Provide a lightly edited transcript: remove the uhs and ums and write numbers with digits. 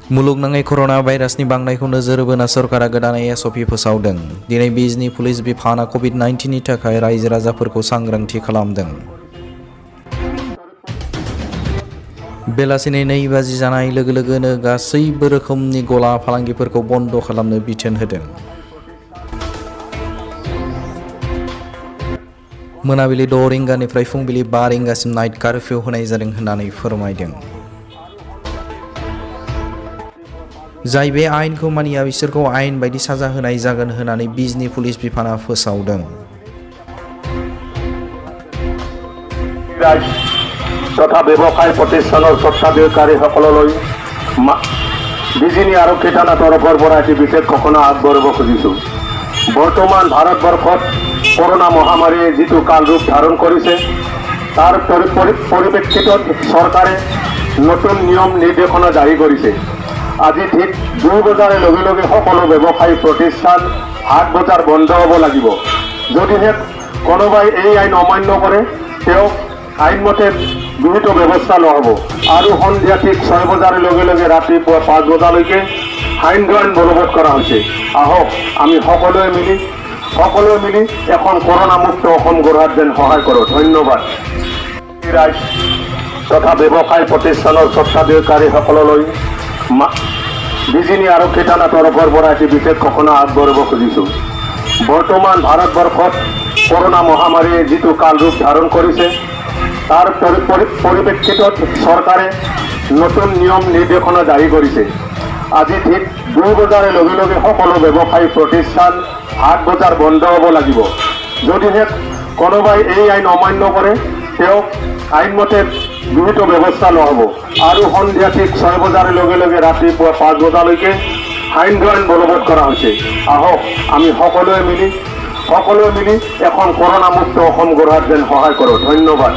मुलुगनाङै corona भाइरासनि बांनायखौ नोजोर बोना सरकारा गोदान एसअपि फोसावदों। दिनै बिजनी पुलिस बिफाना कभिड-19नि थाखाय रायजो राजाफोरखौ सांग्रांथि खालामदों। बेलासिनि 2 बाजि जानाय लोगो लोगोनो गासैबो रोखोमनि गला फालांगिफोरखौ बन्द खालामनो बिथोन होदों। मोनाबिलि 6 रिंगानिफ्राय फुंबिलि 5 रिंगासिम नाइट कार्फ्यू होनाय जादों होननानै फोरमायदों। जाय बे आयेनखौ मानिया बिसोरखौ आयेन बायदि साजा होनाय जागोन होननानै बिजनी पुलिस बिफाना फोसावदों। তথা ব্যৱসায় প্ৰতিষ্ঠানৰ স্বত্বাধিকাৰীসকললৈ বিজিনী আৰক্ষী থানাৰ তৰফৰ পৰা এটি বিশেষ ঘোষণা আগবঢ়াব খুজিছোঁ। বৰ্তমান ভাৰতবৰ্ষত কৰোনা মহামাৰীয়ে যিটো কালৰূপ ধাৰণ কৰিছে তাৰ পৰিপ্ৰেক্ষিতত চৰকাৰে নতুন নিয়ম নিৰ্দেশনা জাৰি কৰিছে। আজি ঠিক 2 বজাৰ লগে লগে সকলো ব্যৱসায়ী প্ৰতিষ্ঠান 8 বজাৰ বন্ধ হ'ব লাগিব। যদিহে কোনোবাই এই আইন অমান্য কৰে তেওঁক আইনমতে বিহিত ব্যৱস্থা লোৱা হ'ব আৰু সন্ধিয়া ঠিক 6 বজাৰ লগে লগে ৰাতিপুৱা 5 বজালৈকে আইন বলবৎ কৰা হৈছে। আহক আমি সকলোৱে মিলি এখন কৰোনামুক্ত অসম গঢ়াত যেন সহায় কৰোঁ। ধন্যবাদ। তথা ব্যৱসায় প্ৰতিষ্ঠানৰ স্বত্বাধিকাৰীসকললৈ বিজিনী আৰক্ষী থানাৰ তৰফৰ পৰা এটি বিশেষ ঘোষণা আগবঢ়াব খুজিছোঁ। বৰ্তমান ভাৰতবৰ্ষত কৰোনা মহামাৰীয়ে যিটো কালৰূপ ধাৰণ কৰিছে তাৰ পৰিপ্ৰেক্ষিতত চৰকাৰে নতুন নিয়ম নিৰ্দেশনা জাৰি কৰিছে। আজি ঠিক 2 বজাৰ লগে লগে সকলো ব্যৱসায়ী প্ৰতিষ্ঠান 8 বজাৰ বন্ধ হ'ব লাগিব। যদিহে কোনোবাই এই আইন অমান্য কৰে তেওঁক আইনমতে বিহিত ব্যৱস্থা লোৱা হ'ব আৰু সন্ধিয়া ঠিক 6 বজাৰ লগে লগে ৰাতিপুৱা 5 বজালৈকে আইন বলবৎ কৰা হৈছে। আহক আমি সকলোৱে মিলি এখন কৰোনামুক্ত অসম গঢ়াত যেন সহায় কৰোঁ। ধন্যবাদ।